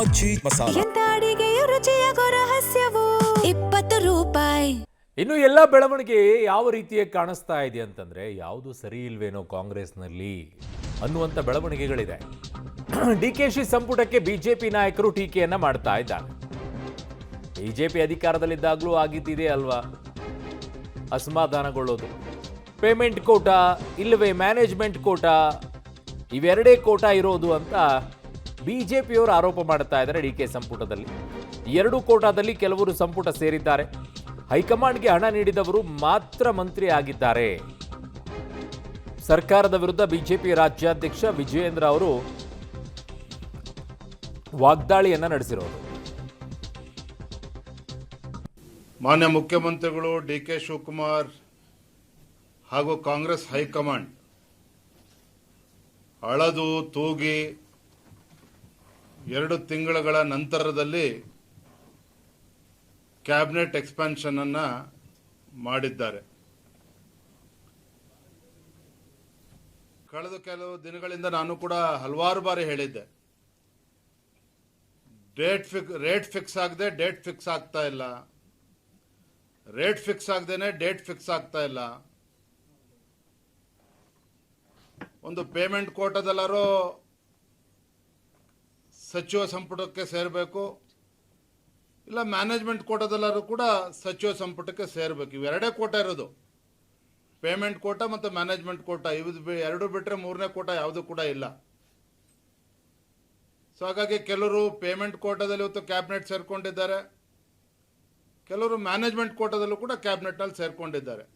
ಅಜ್ಜಿ ಮಸಾಲ. ಎಂತ ಅಡಿಗೆಯ ರುಚಿಯಾಗೋ ರಹಸ್ಯವು 20 ರೂಪಾಯಿ. ಇನ್ನು ಎಲ್ಲ ಬೆಳವಣಿಗೆ ಯಾವ ರೀತಿಯಾಗಿ ಕಾಣಿಸ್ತಾ ಇದೆ ಅಂತಂದ್ರೆ ಯಾವುದು ಸರಿ ಇಲ್ವೇನೋ ಕಾಂಗ್ರೆಸ್ನಲ್ಲಿ ಅನ್ನುವಂಥ ಬೆಳವಣಿಗೆಗಳಿದೆ. ಡಿಕೆಶಿ ಸಂಪುಟಕ್ಕೆ ಬಿಜೆಪಿ ನಾಯಕರು ಟೀಕೆಯನ್ನ ಮಾಡ್ತಾ ಇದ್ದಾರೆ. ಬಿಜೆಪಿ ಅಧಿಕಾರದಲ್ಲಿದ್ದಾಗಲೂ ಆಗಿದ್ದಿದೆ ಅಲ್ವಾ ಅಸಮಾಧಾನಗೊಳ್ಳೋದು. ಪೇಮೆಂಟ್ ಕೋಟಾ ಇಲ್ಲವೇ ಮ್ಯಾನೇಜ್ಮೆಂಟ್ ಕೋಟಾ, ಇವೆರಡೇ ಕೋಟಾ ಇರೋದು ಅಂತ ಬಿಜೆಪಿಯವರು ಆರೋಪ ಮಾಡ್ತಾ ಇದ್ದಾರೆ. ಡಿಕೆ ಸಂಪುಟದಲ್ಲಿ ಎರಡು ಕೋಟಾದಲ್ಲಿ ಕೆಲವರು ಸಂಪುಟ ಸೇರಿದ್ದಾರೆ. ಹೈಕಮಾಂಡ್ಗೆ ಹಣ ನೀಡಿದವರು ಮಾತ್ರ ಮಂತ್ರಿ ಆಗಿದ್ದಾರೆ. ಸರ್ಕಾರದ ವಿರುದ್ಧ ಬಿಜೆಪಿ ರಾಜ್ಯಾಧ್ಯಕ್ಷ ವಿಜಯೇಂದ್ರ ಅವರು ವಾಗ್ದಾಳಿಯನ್ನ ನಡೆಸಿರೋದು. ಮಾನ್ಯ ಮುಖ್ಯಮಂತ್ರಿಗಳು ಡಿ.ಕೆ. ಶಿವಕುಮಾರ್ ಹಾಗೂ ಕಾಂಗ್ರೆಸ್ ಹೈಕಮಾಂಡ್ ಅಳದು ತೂಗಿ 2 ತಿಂಗಳ ನಂತರದಲ್ಲಿ ಕ್ಯಾಬಿನೆಟ್ ಎಕ್ಸ್ಪಾನ್ಷನ್ ಅನ್ನ ಮಾಡಿದ್ದಾರೆ. ಕಳೆದ ಕೆಲವು ದಿನಗಳಿಂದ ನಾನು ಕೂಡ ಹಲವಾರು ಬಾರಿ ಹೇಳಿದ್ದೆ, ರೇಟ್ ಫಿಕ್ಸ್ ಆಗದೆ ಡೇಟ್ ಫಿಕ್ಸ್ ಆಗ್ತಾ ಇಲ್ಲ, ರೇಟ್ ಫಿಕ್ಸ್ ಆಗದೇನೆ ಡೇಟ್ ಫಿಕ್ಸ್ ಆಗ್ತಾ ಇಲ್ಲ. ಒಂದು ಪೇಮೆಂಟ್ ಕೋಟಾದಲ್ಲಾರೋ ಸಚಿವ ಸಂಪುಟಕ್ಕೆ ಸೇರಬೇಕು, ಇಲ್ಲ ಮ್ಯಾನೇಜ್ಮೆಂಟ್ ಕೋಟಾದಲ್ಲಾರು ಕೂಡ ಸಚಿವ ಸಂಪುಟಕ್ಕೆ ಸೇರಬೇಕು. ಇವೆರಡೇ ಕೋಟಾ ಇರೋದು, ಪೇಮೆಂಟ್ ಕೋಟಾ ಮತ್ತು ಮ್ಯಾನೇಜ್ಮೆಂಟ್ ಕೋಟಾ. ಇವು ಎರಡು ಬಿಟ್ಟರೆ ಮೂರನೇ ಕೋಟಾ ಯಾವುದು ಕೂಡ ಇಲ್ಲ. ಸೊ ಹಾಗಾಗಿ ಕೆಲವರು ಪೇಮೆಂಟ್ ಕೋಟಾದಲ್ಲಿ ಇವತ್ತು ಕ್ಯಾಬಿನೆಟ್ ಸೇರ್ಕೊಂಡಿದ್ದಾರೆ, ಕೆಲವರು ಮ್ಯಾನೇಜ್ಮೆಂಟ್ ಕೋಟಾದಲ್ಲೂ ಕೂಡ ಕ್ಯಾಬಿನೆಟ್ನಲ್ಲಿ ಸೇರ್ಕೊಂಡಿದ್ದಾರೆ.